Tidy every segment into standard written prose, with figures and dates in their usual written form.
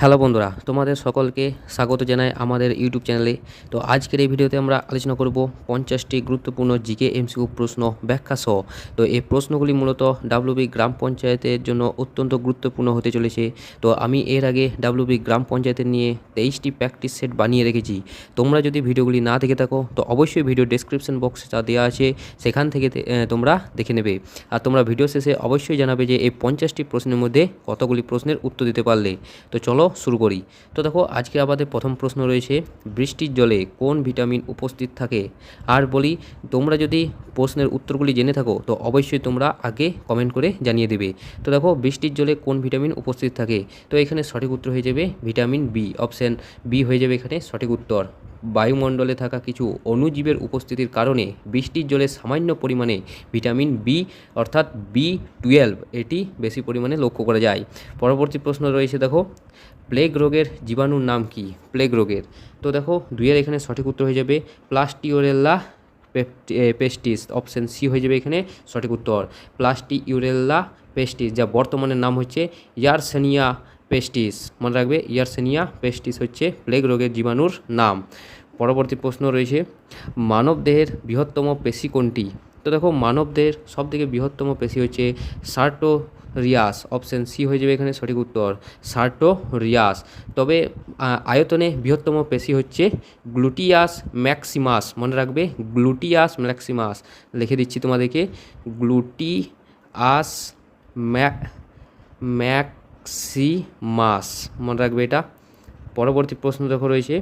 Hello বন্ধুরা, তোমাদের সকলকে স্বাগত জানাই আমাদের ইউটিউব চ্যানেলে। তো আজকের এই ভিডিওতে আমরা আলোচনা করব 50টি গুরুত্বপূর্ণ জিকে এমসিকিউ প্রশ্ন ব্যাখ্যা সহ। তো এই প্রশ্নগুলি মূলত ডাব্লিউবি গ্রাম পঞ্চায়েতের জন্য অত্যন্ত গুরুত্বপূর্ণ হতে চলেছে। তো আমি এর আগে ডাব্লিউবি গ্রাম পঞ্চায়েতের নিয়ে 23টি প্র্যাকটিস সেট বানিয়ে রেখেছি। তোমরা যদি ভিডিওগুলি না দেখে থাকো তো অবশ্যই ভিডিও ডেসক্রিপশন বক্সে যা দেওয়া আছে সেখান থেকে তোমরা দেখে নেবে। আর তোমরা ভিডিও শেষে অবশ্যই জানাবে যে এই 50টি প্রশ্নের মধ্যে কতগুলি প্রশ্নের উত্তর দিতে পারলে। তো চলো শুরু করি। তো দেখো, আজকে আমাদের প্রথম প্রশ্ন রয়েছে, বৃষ্টির জলে কোন ভিটামিন উপস্থিত থাকে? আর বলি, তোমরা যদি প্রশ্নের উত্তরগুলি জেনে থাকো তো অবশ্যই তোমরা আগে কমেন্ট করে জানিয়ে দেবে। তো দেখো, বৃষ্টির জলে কোন ভিটামিন উপস্থিত থাকে? তো এখানে সঠিক উত্তর হয়ে যাবে ভিটামিন বি। অপশান বি হয়ে যাবে এখানে সঠিক উত্তর। বায়ুমণ্ডলে থাকা কিছু অণুজীবের উপস্থিতির কারণে বৃষ্টির জলে সামান্য পরিমাণে ভিটামিন বি অর্থাৎ B12 এটি বেশি পরিমাণে লক্ষ্য করা যায়। পরবর্তী প্রশ্ন রয়েছে, দেখো, প্লেগ রোগের জীবাণুর নাম কি? প্লেগ রোগের, তো দেখো দুইয়ের এখানে সঠিক উত্তর হয়ে যাবে প্লাস্টিওরেল্লা পেস্টিস। অপশান সি হয়ে যাবে এখানে সঠিক উত্তর। প্লাস্টিউরেল্লা পেস্টিস, যা বর্তমানে নাম হচ্ছে ইয়ারসেনিয়া পেস্টিস। মনে রাখবে, ইয়ারসেনিয়া পেস্টিস হচ্ছে প্লেগ রোগের জীবাণুর নাম। পরবর্তী প্রশ্ন রয়েছে, মানবদেহের বৃহত্তম পেশি কোনটি? তো দেখো, মানবদেহের সবথেকে বৃহত্তম পেশি হচ্ছে সার্টোরিয়াস। অপশান সি হয়ে যাবে এখানে সঠিক উত্তর, সার্টোরিয়াস। তবে আয়তনে বৃহত্তম পেশি হচ্ছে গ্লুটিয়াস ম্যাক্সিমাস। মনে রাখবে, গ্লুটিয়াস ম্যাক্সিমাস। লিখে দিচ্ছি তোমাদেরকে, গ্লুটিয়াস ম্যাক্সিমাস। মনে রাখবে এটা। পরবর্তী প্রশ্ন দেখো রয়েছে,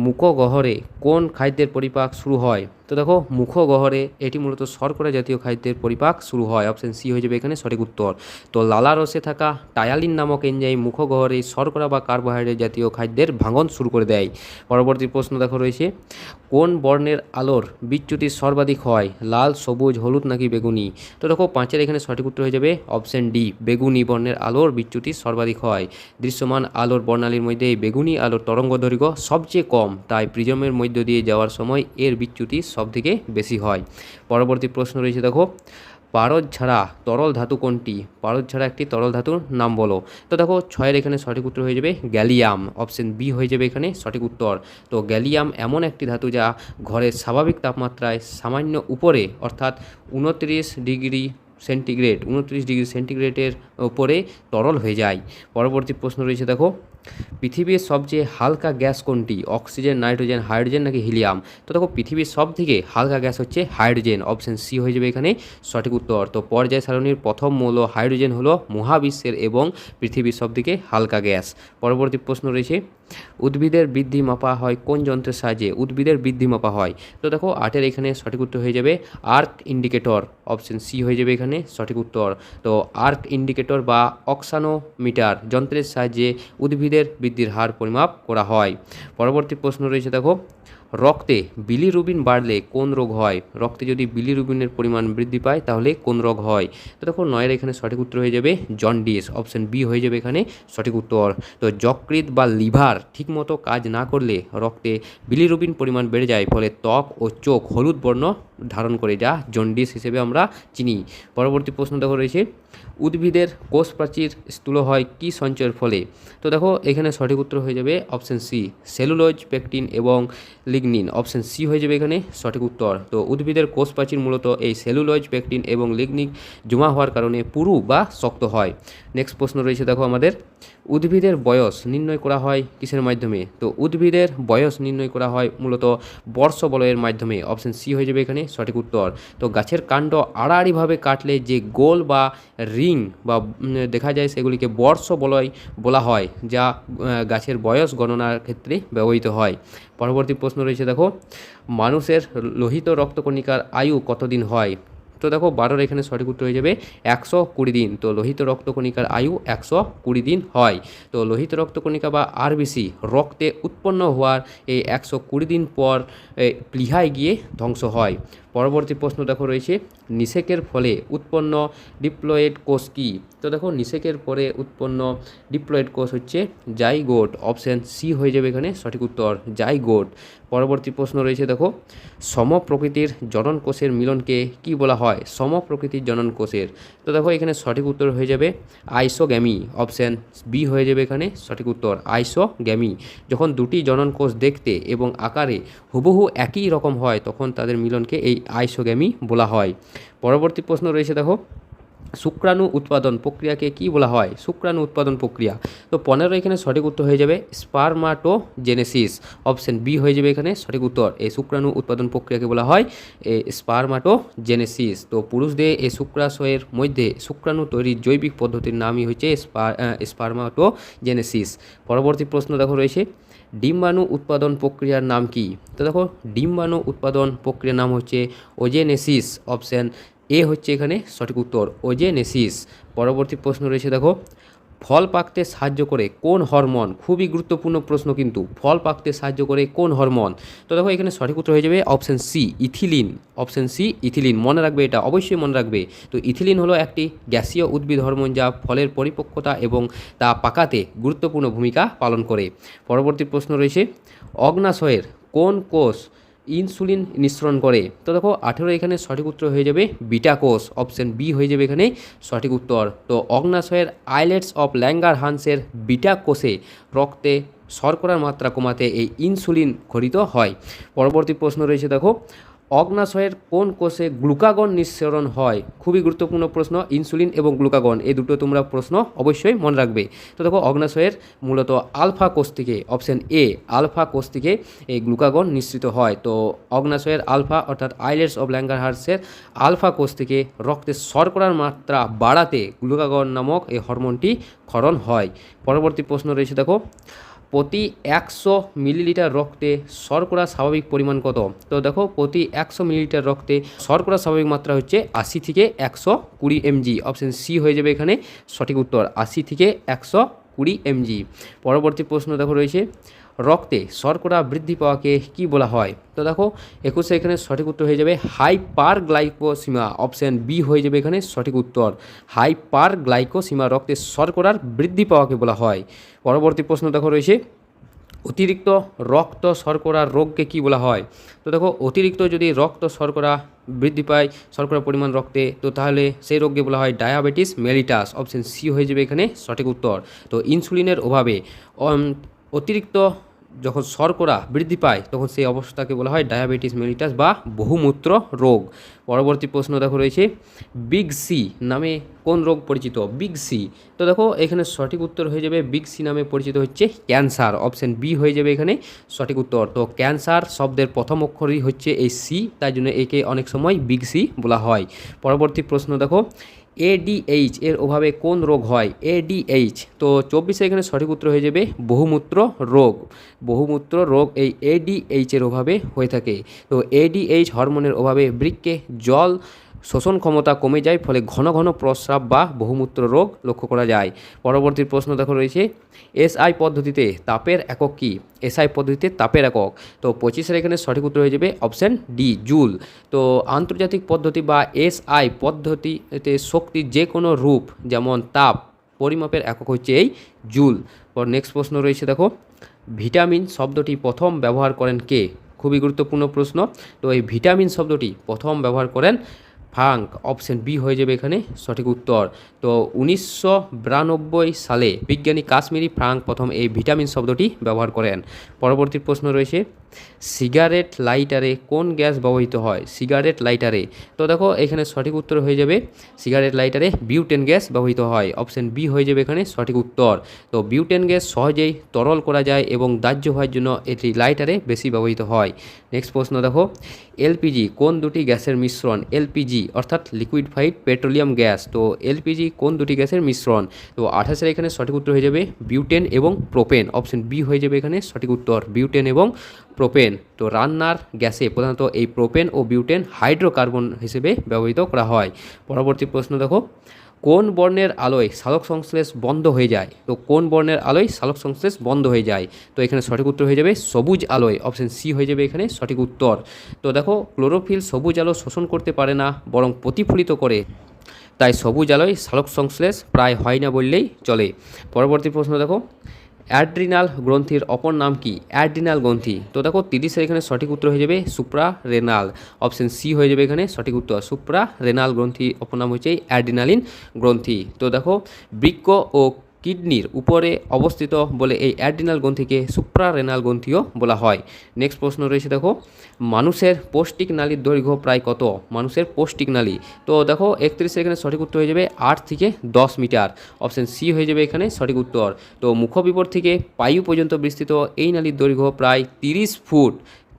মুখগহ্বরে কোন খাদ্যের পরিপাক শুরু হয়? তো দেখো, মুখগহ্বরে এটি মূলত শর্করা জাতীয় খাদ্যের পরিপাক শুরু হয়। অপশান সি হয়ে যাবে এখানে সঠিক উত্তর। তো লালারসে থাকা টায়ালিন নামক এনজাইম মুখগহ্বরে শর্করা বা কার্বোহাইড্রেট জাতীয় খাদ্যের ভাঙন শুরু করে দেয়। পরবর্তী প্রশ্ন দেখো রয়েছে, কোন বর্ণের আলোর বিচ্যুতি সর্বাধিক হয়? লাল, সবুজ, হলুদ নাকি বেগুনি? তো দেখো, পাঁচের এখানে সঠিক উত্তর হয়ে যাবে অপশান ডি, বেগুনি বর্ণের আলোর বিচ্যুতি সর্বাধিক হয়। দৃশ্যমান আলোর বর্ণালীর মধ্যে বেগুনি আলোর তরঙ্গ দৈর্ঘ্য সবচেয়ে কম, তাই প্রিজমের মধ্য দিয়ে যাওয়ার সময় এর বিচ্যুতি সবথেকে বেশি হয়। পরবর্তী প্রশ্ন রয়েছে, দেখো, পারদ ছাড়া তরল ধাতু কোনটি? পারদ ছাড়া একটি তরল ধাতুর নাম বলো। তো দেখো, ছয়ের এখানে সঠিক উত্তর হয়ে যাবে গ্যালিয়াম। অপশান বি হয়ে যাবে এখানে সঠিক উত্তর। তো গ্যালিয়াম এমন একটি ধাতু যা ঘরের স্বাভাবিক তাপমাত্রায় সামান্য উপরে অর্থাৎ 29 ডিগ্রি সেন্টিগ্রেডের উপরে তরল হয়ে যায়। পরবর্তী প্রশ্ন রয়েছে, দেখো, পৃথিবীর সবচেয়ে হালকা গ্যাস কোনটি? অক্সিজেন, নাইট্রোজেন, হাইড্রোজেন নাকি হিলিয়াম? তো দেখো, পৃথিবীর সব থেকে হালকা গ্যাস হচ্ছে হাইড্রোজেন। অপশান সি হয়ে যাবে এখানে সঠিক উত্তর। তো পর্যায় সারণীর প্রথম মৌল হাইড্রোজেন হলো মহাবিশ্বের এবং পৃথিবীর সব থেকে হালকা গ্যাস। পরবর্তী প্রশ্ন রয়েছে, উদ্ভিদের বৃদ্ধি মাপা হয় কোন যন্ত্রের সাহায্যে? উদ্ভিদের বৃদ্ধি মাপা হয়। তো দেখো, আটের এখানে সঠিক উত্তর হয়ে যাবে আর্ক ইন্ডিকেটর। অপশান সি হয়ে যাবে এখানে সঠিক উত্তর। তো আর্ক ইন্ডিকেটর বা অক্সানোমিটার যন্ত্রের সাহায্যে উদ্ভিদের বৃদ্ধির হার পরিমাপ করা হয়। পরবর্তী প্রশ্ন রয়েছে, দেখো, রক্তে বিলিরুবিন বাড়লে কোন রোগ হয়? রক্তে যদি বিলিরুবিনের পরিমাণ বৃদ্ধি পায় তাহলে কোন রোগ হয়? তো দেখো, নয়ের এখানে সঠিক উত্তর হয়ে যাবে জন্ডিস। অপশান বি হয়ে যাবে এখানে সঠিক উত্তর। তো যকৃৎ বা লিভার ঠিকমতো কাজ না করলে রক্তে বিলিরুবিন পরিমাণ বেড়ে যায়, ফলে ত্বক ও চোখ হলুদ বর্ণ ধারণ করে, যা জন্ডিস হিসেবে আমরা চিনি। পরবর্তী প্রশ্ন দেখো রয়েছে, উদ্ভিদের কোষ প্রাচীর স্থূল হয় কি সঞ্চয়ের ফলে? তো দেখো, এখানে সঠিক উত্তর হয়ে যাবে অপশান সি, সেলুলোজ, পেকটিন এবং লিগনিন। অপশান সি হয়ে যাবে এখানে সঠিক উত্তর। তো উদ্ভিদের কোষ প্রাচীর মূলত এই সেলুলোজ, পেকটিন এবং লিগনিন জমা হওয়ার কারণে পুরু বা শক্ত হয়। নেক্সট প্রশ্ন রয়েছে, দেখো আমাদের, উদ্ভিদের বয়স নির্ণয় করা হয় কিসের মাধ্যমে? তো উদ্ভিদের বয়স নির্ণয় করা হয় মূলত বর্ষ বলয়ের মাধ্যমে। অপশান সি হয়ে যাবে এখানে সঠিক উত্তর। তো গাছের কাণ্ড আড়াআড়িভাবে কাটলে যে গোল বা রিং বা দেখা যায় সেগুলিকে বর্ষ বলয় বলা হয়, যা গাছের বয়স গণনার ক্ষেত্রে ব্যবহৃত হয়। পরবর্তী প্রশ্ন রয়েছে, দেখো, মানুষের লোহিত রক্তকণিকার আয়ু কতদিন হয়? তো দেখো, 12 এখানে সঠিক উত্তর হয়ে যাবে 120 দিন। তো লোহিত রক্তকণিকার আয়ু 120 দিন হয়। তো লোহিত রক্তকণিকা বা আরবিসি রক্তে উৎপন্ন হওয়ার এই 120 দিন পর প্লীহায় গিয়ে ধ্বংস হয়। পরবর্তী প্রশ্ন দেখো রয়েছে নিষেকের ফলে উৎপন্ন ডিপ্লয়েড কোষ কী? তো দেখো নিষেকের পরে উৎপন্ন ডিপ্লয়েড কোষ হচ্ছে জাইগোট, অপশান সি হয়ে যাবে এখানে সঠিক উত্তর জাইগোট। পরবর্তী প্রশ্ন রয়েছে দেখো সমপ্রকৃতির জনন কোষের মিলনকে কি বলা হয়? সমপ্রকৃতির জনন কোষের, তো দেখো এখানে সঠিক উত্তর হয়ে যাবে আইসোগ্যামি, অপশান বি হয়ে যাবে এখানে সঠিক উত্তর আইসোগ্যামি। যখন দুটি জনন কোষ দেখতে এবং আকারে হুবহু একই রকম হয় তখন তাদের মিলনকে এই আইসোগ্যামি বলা হয়। পরবর্তী প্রশ্ন রয়েছে দেখো শুক্রাণু উৎপাদন প্রক্রিয়াকে কি বলা হয়? শুক্রাণু উৎপাদন প্রক্রিয়া, তো 15 এখানে সঠিক উত্তর হয়ে যাবে স্পারমাটোজেনেসিস, অপশান বি হয়ে যাবে এখানে সঠিক উত্তর। এই শুক্রাণু উৎপাদন প্রক্রিয়াকে বলা হয় স্পারমাটোজেনেসিস। তো পুরুষদের এই শুক্রাশয়ের মধ্যে শুক্রাণু তৈরির জৈবিক পদ্ধতির নামই হচ্ছে স্পারমাটোজেনেসিস। পরবর্তী প্রশ্ন দেখো রয়েছে ডিম্বাণু উৎপাদন প্রক্রিয়ার নাম কি? তো দেখো ডিম্বাণু উৎপাদন প্রক্রিয়ার নাম হচ্ছে ওজেনেসিস, অপশান এ হচ্ছে এখানে সঠিক উত্তর ওজেনেসিস। পরবর্তী প্রশ্ন রয়েছে দেখো ফল পাকতে সাহায্য করে কোন হরমোন? খুবই গুরুত্বপূর্ণ প্রশ্ন কিন্তু, ফল পাকতে সাহায্য করে কোন হরমোন? তো দেখো এখানে সঠিক উত্তর হয়ে যাবে option C ethylene, option C ethylene. মনে রাখবে, এটা অবশ্যই মনে রাখবে। তো ইথিলিন হলো একটি গ্যাসীয় উদ্ভিদ হরমোন যা ফলের পরিপক্কতা এবং তা পাকাতে গুরুত্বপূর্ণ ভূমিকা পালন করে। পরবর্তী প্রশ্ন রয়েছে অগ্নাশয়ের কোন কোষ ইনসুলিন নিঃসরণ করে? তো দেখো 18 এখানে সঠিক উত্তর হয়ে যাবে বিটা কোষ, অপশান বি হয়ে যাবে এখানে সঠিক উত্তর। তো অগ্নাশয়ের আইলেটস অফ ল্যাঙ্গারহান্সের বিটা কোষে রক্তে শর্করার মাত্রা কমাতে এই ইনসুলিন খরিত হয়। পরবর্তী প্রশ্ন রয়েছে দেখো অগ্নাশয়ের কোন কোষে গ্লুকাগন নিঃসরণ হয়? খুবই গুরুত্বপূর্ণ প্রশ্ন, ইনসুলিন এবং গ্লুকাগন এই দুটো তোমরা প্রশ্ন অবশ্যই মনে রাখবে। তো দেখো অগ্নাশয়ের মূলত আলফা কোষ থেকে, অপশান এ আলফা কোষ থেকে এই গ্লুকাগন নিঃসৃত হয়। তো অগ্নাশয়ের আলফা অর্থাৎ আইলেটস অফ ল্যাঙ্গারহান্সের আলফা কোষ থেকে রক্তে শর্করার মাত্রা বাড়াতে গ্লুকাগন নামক এই হরমোনটি ক্ষরণ হয়। পরবর্তী প্রশ্ন রয়েছে দেখো প্রতি 100 মিলিলিটার রক্তে শর্করা স্বাভাবিক পরিমাণ কত? তো দেখো প্রতি 100 মিলিলিটার রক্তে শর্করা স্বাভাবিক মাত্রা হচ্ছে 80 থেকে 120 mg, অপশান সি হয়ে যাবে এখানে সঠিক উত্তর 80 থেকে 120 mg। পরবর্তী প্রশ্ন দেখো রয়েছে রক্তে শর্করা বৃদ্ধি পাওয়াকে কি বলা হয়? তো দেখো 21 এখানে সঠিক উত্তর হয়ে যাবে হাইপারগ্লাইকোসিমা, অপশান বি হয়ে যাবে এখানে সঠিক উত্তর হাইপারগ্লাইকোসিমা। রক্তে শর্করার বৃদ্ধি পাওয়াকে বলা হয়। পরবর্তী প্রশ্ন দেখো রয়েছে অতিরিক্ত রক্ত শর্করার রোগকে কি বলা হয়? তো দেখো অতিরিক্ত যদি রক্ত শর্করা বৃদ্ধি পায় শর্করার পরিমাণ রক্তে, তো তাহলে সেই রোগকে বলা হয় ডায়াবেটিস মেলিটাস, অপশান সি হয়ে যাবে এখানে সঠিক উত্তর। তো ইনসুলিনের অভাবে অতিরিক্ত যখন শর্করা বৃদ্ধি পায় তখন সেই অবস্থাকে বলা হয় ডায়াবেটিস মেলিটাস বা বহুমূত্র রোগ। পরবর্তী প্রশ্ন দেখো রয়েছে বিগ সি নামে কোন রোগ পরিচিত? বিগ সি, তো দেখো এখানে সঠিক উত্তর হয়ে যাবে বিগ সি নামে পরিচিত হচ্ছে ক্যান্সার, অপশান বি হয়ে যাবে এখানে সঠিক উত্তর। তো ক্যান্সার শব্দের প্রথম অক্ষরই হচ্ছে এই সি, তাই জন্য একে অনেক সময় বিগ সি বলা হয়। পরবর্তী প্রশ্ন দেখো এডিএইচ এর অভাবে কোন রোগ হয়? এডিএইচ, তো 24 এখানে সঠিক উত্তর হয়ে যাবে বহুমূত্র রোগ। বহুমূত্র রোগ এই এডিএইচ এর অভাবে হয়ে থাকে। তো এডিএইচ হরমোনের অভাবে বৃক্কে জল শোষণ ক্ষমতা কমে যায়, ফলে ঘন ঘন প্রস্রাব বা বহুমূত্র রোগ লক্ষ্য করা যায়। পরবর্তী প্রশ্ন দেখো রয়েছে এসআই পদ্ধতিতে তাপের একক কী? এসআই পদ্ধতিতে তাপের একক, তো 25 এখানে সঠিক উত্তর হয়ে যাবে অপশান ডি জুল। তো আন্তর্জাতিক পদ্ধতি বা এসআই পদ্ধতিতে শক্তির যে কোনো রূপ যেমন তাপ পরিমাপের একক হচ্ছে এই জুল। পর নেক্সট প্রশ্ন রয়েছে দেখো ভিটামিন শব্দটি প্রথম ব্যবহার করেন কে? খুবই গুরুত্বপূর্ণ প্রশ্ন। তো এই ভিটামিন শব্দটি প্রথম ব্যবহার করেন ফ্রাঙ্ক, অপশান বি হয়ে যাবে এখানে সঠিক উত্তর। তো 1992 সালে বিজ্ঞানী কাশ্মীরি ফ্রাঙ্ক প্রথম এই ভিটামিন শব্দটি ব্যবহার করেন। পরবর্তী প্রশ্ন রয়েছে সিগারেট লাইটারে কোন গ্যাস ব্যবহৃত হয়? সিগারেট লাইটারে, তো দেখো এখানে সঠিক উত্তর হয়ে যাবে সিগারেট লাইটারে বিউটেন গ্যাস ব্যবহৃত হয়, অপশান বি হয়ে যাবে এখানে সঠিক উত্তর। তো বিউটেন গ্যাস সহজেই তরল করা যায় এবং দাহ্য হওয়ার জন্য এটি লাইটারে বেশি ব্যবহৃত হয়। নেক্সট প্রশ্ন দেখো এলপিজি কোন দুটি গ্যাসের মিশ্রণ? এলপিজি অর্থাৎ লিকুইডফাইড পেট্রোলিয়াম গ্যাস, তো এলপিজি কোন দুটি গ্যাসের মিশ্রণ? তো 28 এখানে সঠিক উত্তর হয়ে যাবে বিউটেন এবং প্রোপেন, অপশান বি হয়ে যাবে এখানে সঠিক উত্তর বিউটেন এবং প্রোপেন। তো রান্নার গ্যাসে প্রধানত এই প্রোপেন ও বিউটেন হাইড্রোকার্বন হিসেবে ব্যবহৃত করা হয়। পরবর্তী প্রশ্ন দেখো কোন বর্ণের আলোয় সালোক সংশ্লেষ বন্ধ হয়ে যায়? তো কোন বর্ণের আলোয় সালোক সংশ্লেষ বন্ধ হয়ে যায়? তো এখানে সঠিক উত্তর হয়ে যাবে সবুজ আলোয়, অপশন সি হয়ে যাবে এখানে সঠিক উত্তর। তো দেখো ক্লোরোফিল সবুজ আলো শোষণ করতে পারে না, বরং প্রতিফলিত করে, তাই সবুজ আলোয় সালোক সংশ্লেষ প্রায় হয় না বললেই চলে। পরবর্তী প্রশ্ন দেখো, অ্যাড্রিনাল গ্রন্থির অপর নাম কি? অ্যাড্রিনাল গ্রন্থি, তো দেখো 30-এর এখানে সঠিক উত্তর হয়ে যাবে সুপ্রা রেনাল, অপশন সি হয়ে যাবে এখানে সঠিক উত্তর। সুপ্রা রেনাল গ্রন্থি অপর নাম হচ্ছে অ্যাড্রিনালিন গ্রন্থি। তো দেখো বৃক্ক ও কিডনির উপরে অবস্থিত বলে এই অ্যাড্রিনাল গ্রন্থিকে সুপ্রা রেনাল গ্রন্থিও বলা হয়। নেক্সট প্রশ্ন রয়েছে দেখো, মানুষের পৌষ্টিক নালীর দৈর্ঘ্য প্রায় কত? মানুষের পৌষ্টিক নালী, তো দেখো 31-এর এখানে সঠিক উত্তর হয়ে যাবে 8 থেকে 10 মিটার, অপশন সি হয়ে যাবে এখানে সঠিক উত্তর। তো মুখবিবর থেকে পায়ু পর্যন্ত বিস্তৃত এই নালীর দৈর্ঘ্য প্রায় 30 ফুট,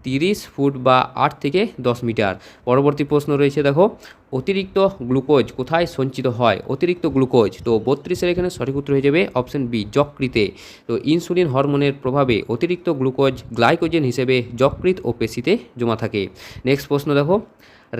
30 ফুট বা 8 থেকে 10 মিটার। পরবর্তী প্রশ্ন রয়েছে দেখো, অতিরিক্ত গ্লুকোজ কোথায় সঞ্চিত হয়? অতিরিক্ত গ্লুকোজ, তো 32-এর এখানে সঠিক উত্তর হয়ে যাবে অপশন বি যকৃতে। তো ইনসুলিন হরমোনের প্রভাবে অতিরিক্ত গ্লুকোজ গ্লাইকোজেন হিসেবে যকৃৎ ও পেশিতে জমা থাকে। নেক্সট প্রশ্ন দেখো,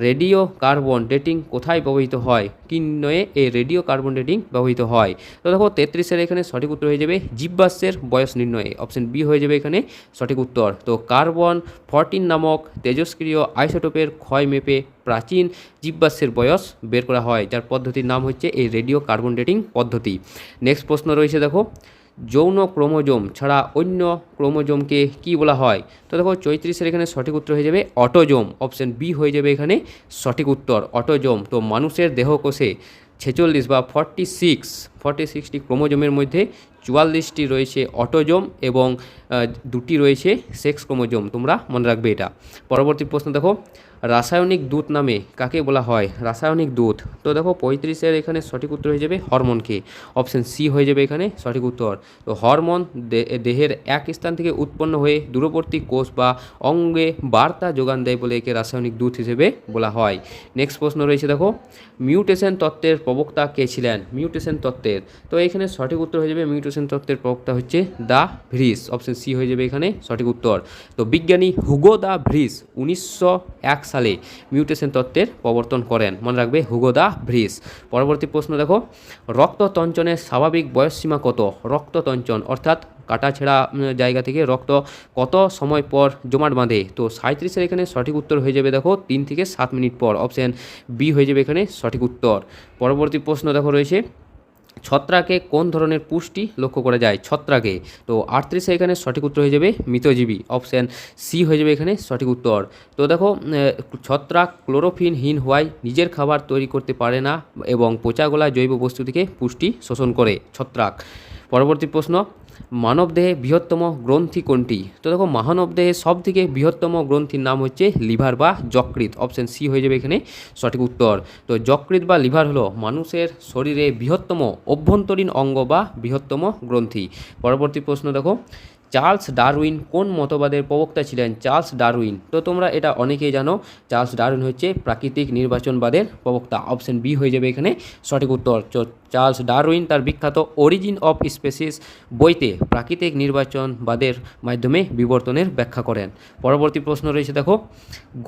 রেডিও কার্বন ডেটিং কোথায় ব্যবহৃত হয়? কি নির্ণয়ে এই রেডিও কার্বন ডেটিং ব্যবহৃত হয়? তো দেখো 33-এর এখানে সঠিক উত্তর হয়ে যাবে জীববাষ্পের বয়স নির্ণয়ে, অপশন বি হয়ে যাবে এখানে সঠিক উত্তর। তো কার্বন 14 নামক তেজস্ক্রিয় আইসোটোপের ক্ষয় মেপে প্রাচীন জীববাষ্পের বয়স বের করা হয়, যার পদ্ধতির নাম হচ্ছে এই রেডিও কার্বন ডেটিং পদ্ধতি। নেক্সট প্রশ্ন রয়েছে দেখো, যৌন ক্রোমোজোম ছাড়া অন্য ক্রোমোজোমকে কি বলা হয়? তো দেখো 34-এর এখানে সঠিক উত্তর হয়ে যাবে অটোজোম, অপশন বি হয়ে যাবে এখানে সঠিক উত্তর অটোজোম। তো মানুষের দেহকোষে 46 বা 46টি ক্রোমোজোমের মধ্যে 44টি রয়েছে অটোজোম এবং 2টি রয়েছে সেক্স ক্রোমোজোম, তোমরা মনে রাখবে এটা। পরবর্তী প্রশ্ন দেখো, রাসায়নিক দূত নামে কাকে বলা হয়? রাসায়নিক দূত, তো দেখো 35-এর এখানে সঠিক উত্তর হয়ে যাবে হরমোনকে, অপশন সি হয়ে যাবে এখানে সঠিক উত্তর। তো হরমোন দেহের এক স্থান থেকে উৎপন্ন হয়ে দূরবর্তী কোষ বা অঙ্গে বার্তা যোগান দেয় বলে একে রাসায়নিক দূত হিসেবে বলা হয়। নেক্সট প্রশ্ন রয়েছে দেখো, মিউটেশন তত্ত্বের প্রবক্তা কে ছিলেন? মিউটেশন তত্ত্বের, তো এখানে সঠিক উত্তর হয়ে যাবে মিউটেশন তত্ত্বের প্রবক্তা হচ্ছে দা ভ্রিস, অপশন সি হয়ে যাবে এখানে সঠিক উত্তর। তো বিজ্ঞানী হুগো দা ভ্রিস 1901 সালে মিউটেশন তত্ত্বের প্রবর্তন করেন, মনে রাখবে হুগো দা ভ্রিস। পরবর্তী প্রশ্ন দেখো, রক্ততঞ্চনের স্বাভাবিক বয়সসীমা কত? রক্ততঞ্চন অর্থাৎ কাটাছেঁড়া জায়গা থেকে রক্ত কত সময় পর জমাট বাঁধে? তো 37-এর এখানে সঠিক উত্তর হয়ে যাবে দেখো 3 থেকে 7 মিনিট পর, অপশন বি হয়ে যাবে এখানে সঠিক উত্তর। পরবর্তী প্রশ্ন দেখো রয়েছে, ছত্রাকে কোন ধরনের পুষ্টি লক্ষ্য করা যায়? ছত্রাকে, তো 38-এ এখানে সঠিক উত্তর হয়ে যাবে মৃতজীবী, অপশান সি হয়ে যাবে এখানে সঠিক উত্তর। তো দেখো ছত্রাক ক্লোরোফিনহীন হওয়ায় নিজের খাবার তৈরি করতে পারে না এবং পচাগলা জৈব বস্তু থেকে পুষ্টি শোষণ করে ছত্রাক। পরবর্তী প্রশ্ন, মানবদেহে বৃহত্তম গ্রন্থি কোনটি? তো দেখো মানবদেহে সবথেকে বৃহত্তম গ্রন্থির নাম হচ্ছে লিভার বা যকৃৎ, অপশন সি হয়ে যাবে এখানে সঠিক উত্তর। তো যকৃৎ বা লিভার হলো মানুষের শরীরে বৃহত্তম অভ্যন্তরীণ অঙ্গ বা বৃহত্তম গ্রন্থি। পরবর্তী প্রশ্ন দেখো, চার্লস ডারউইন কোন মতবাদের প্রবক্তা ছিলেন? চার্লস ডারউইন, তো তোমরা এটা অনেকেই জানো, চার্লস ডারউইন হচ্ছে প্রাকৃতিক নির্বাচনবাদের প্রবক্তা, অপশন বি হয়ে যাবে এখানে সঠিক উত্তর। চার্লস ডারউইন তার বিখ্যাত অরিজিন অফ স্পেসিস বইতে প্রাকৃতিক নির্বাচনবাদের মাধ্যমে বিবর্তনের ব্যাখ্যা করেন। পরবর্তী প্রশ্ন রয়েছে দেখো,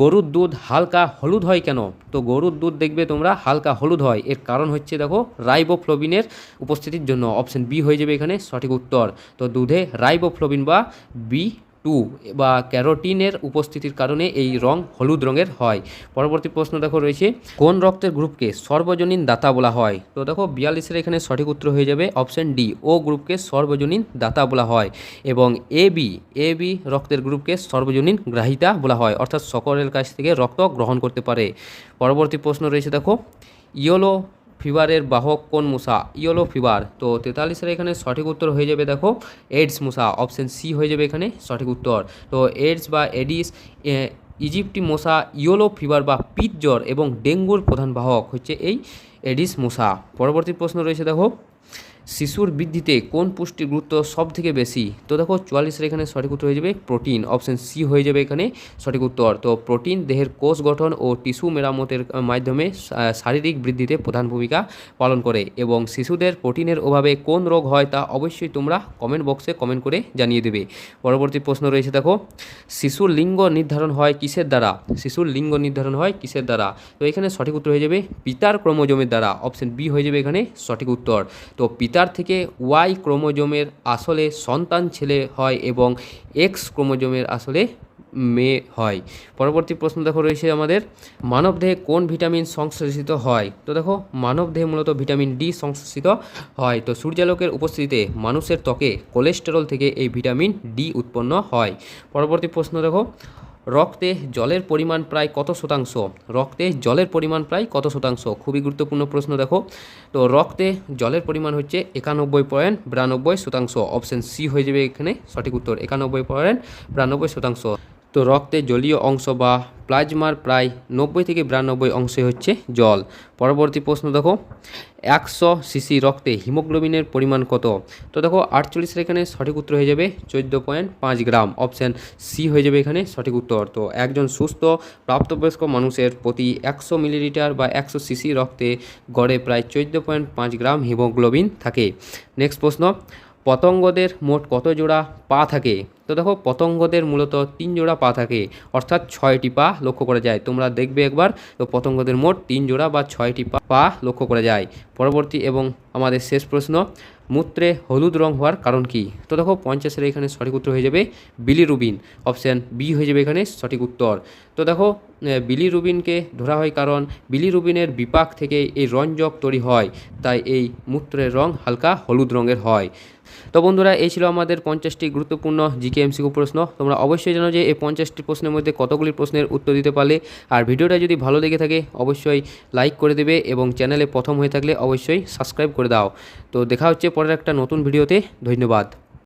গরুর দুধ হালকা হলুদ হয় কেন? তো গরুর দুধ দেখবে তোমরা হালকা হলুদ হয়, এর কারণ হচ্ছে দেখো রাইবোফ্লোবিনের উপস্থিতির জন্য, অপশন বি হয়ে যাবে এখানে সঠিক উত্তর। তো দুধে রাইবোফ্লোবিন বা B2 বা ক্যারোটিনের উপস্থিতির কারণে এই রং হলুদ রঙের হয়। পরবর্তী প্রশ্ন দেখো রয়েছে, কোন রক্তের গ্রুপকে সর্বজনীন দাতা বলা হয়? তো দেখো 42-এর এখানে সঠিক উত্তর হয়ে যাবে অপশন ডি, ও গ্রুপকে সর্বজনীন দাতা বলা হয় এবং এবি রক্তের গ্রুপকে সর্বজনীন গ্রাহিতা বলা হয়, অর্থাৎ সকলের কাছ থেকে রক্ত গ্রহণ করতে পারে। পরবর্তী প্রশ্ন রয়েছে দেখো, ইয়েলো ফিভারের বাহক কোন মশা? ইয়েলো ফিভার, তো 43-এর এখানে সঠিক উত্তর হয়ে যাবে দেখো এডস মশা, অপশন সি হয়ে যাবে এখানে সঠিক উত্তর। তো এডস বা এডিস ইজিপ্টি মশা, ইয়েলো ফিভার বা পিত জ্বর এবং ডেঙ্গুর প্রধান বাহক হচ্ছে এই এডিস মশা। পরবর্তী প্রশ্ন রয়েছে দেখো, শিশুর বৃদ্ধিতে কোন পুষ্টির গুরুত্ব সব থেকে বেশি? তো দেখো 44 এখানে সঠিক উত্তর হয়ে যাবে প্রোটিন, অপশন সি হয়ে যাবে এখানে সঠিক উত্তর। তো প্রোটিন দেহের কোষ গঠন ও টিস্যু মেরামতের মাধ্যমে শারীরিক বৃদ্ধিতে প্রধান ভূমিকা পালন করে। এবং শিশুদের প্রোটিনের অভাবে কোন রোগ হয় তা অবশ্যই তোমরা কমেন্ট বক্সে কমেন্ট করে জানিয়ে দেবে। পরবর্তী প্রশ্ন রয়েছে দেখো, শিশুর লিঙ্গ নির্ধারণ হয় কিসের দ্বারা? শিশুর লিঙ্গ নির্ধারণ হয় কিসের দ্বারা? তো এখানে সঠিক উত্তর হয়ে যাবে পিতার ক্রোমোজোমের দ্বারা, অপশন বি হয়ে যাবে এখানে সঠিক উত্তর। তো পিতার থেকে ওয়াই ক্রোমোজোমের আসলে সন্তান ছেলে হয় এবং এক্স ক্রোমোজোমের আসলে মেয়ে হয়। পরবর্তী প্রশ্ন দেখো রয়েছে আমাদের, মানবদেহে কোন ভিটামিন সংশ্লেষিত হয়? তো দেখো মানবদেহে মূলত ভিটামিন ডি সংশ্লেষিত হয়। তো সূর্যালোকের উপস্থিতিতে মানুষের ত্বকে কোলেস্টেরল থেকে এই ভিটামিন ডি উৎপন্ন হয়। পরবর্তী প্রশ্ন দেখো, রক্তে জলের পরিমাণ প্রায় কত শতাংশ? রক্তে জলের পরিমাণ প্রায় কত শতাংশ? খুবই গুরুত্বপূর্ণ প্রশ্ন দেখো। তো রক্তে জলের পরিমাণ হচ্ছে 91.92%, অপশন সি হয়ে যাবে এখানে সঠিক উত্তর, 91.92%। তো রক্তে জলীয় অংশ বা প্লাজমার প্রায় 90 থেকে 92 অংশে হচ্ছে জল। পরবর্তী প্রশ্ন দেখো, 100 সিসি রক্তে হিমোগ্লোবিনের পরিমাণ কত? তো দেখো 48 এখানে সঠিক উত্তর হয়ে যাবে 14.5 গ্রাম, অপশান সি হয়ে যাবে এখানে সঠিক উত্তর। তো একজন সুস্থ প্রাপ্তবয়স্ক মানুষের প্রতি 100 মিলিলিটার বা 100 সিসি রক্তে গড়ে প্রায় 14.5 গ্রাম হিমোগ্লোবিন থাকে। নেক্সট প্রশ্ন, পতঙ্গদের মোট কত জোড়া পা থাকে? তো দেখো পতঙ্গদের মূলত 3 জোড়া পা থাকে, অর্থাৎ 6টি পা লক্ষ্য করা যায়। তোমরা দেখবে একবার, তো পতঙ্গদের মোট 3 জোড়া বা 6টি পা লক্ষ্য করা যায়। পরবর্তী এবং আমাদের শেষ প্রশ্ন, মূত্রে হলুদ রং হওয়ার কারণ কি? তো দেখো 50 এখানে সঠিক উত্তর হয়ে যাবে বিলিরুবিন, অপশান বি হয়ে যাবে এখানে সঠিক উত্তর। তো দেখো বিলিরুবিনকে ধরা হয় কারণ বিলিরুবিনের বিপাক থেকে এই রঞ্জক তৈরি হয়, তাই এই মূত্রের রং হালকা হলুদ রঙের হয়। তো বন্ধুরা, এই ছিল আমাদের 50টি গুরুত্বপূর্ণ জিকে এমসিকিউ প্রশ্ন। তোমরা অবশ্যই জানো যে এই 50টি প্রশ্নের মধ্যে কতগুলি প্রশ্নের উত্তর দিতে পারলে। আর ভিডিওটা যদি ভালো লেগে থাকে অবশ্যই লাইক করে দেবে এবং চ্যানেলে প্রথম হয়ে থাকলে অবশ্যই সাবস্ক্রাইব করে দাও। তো দেখা হচ্ছে পরের একটা নতুন ভিডিওতে। ধন্যবাদ।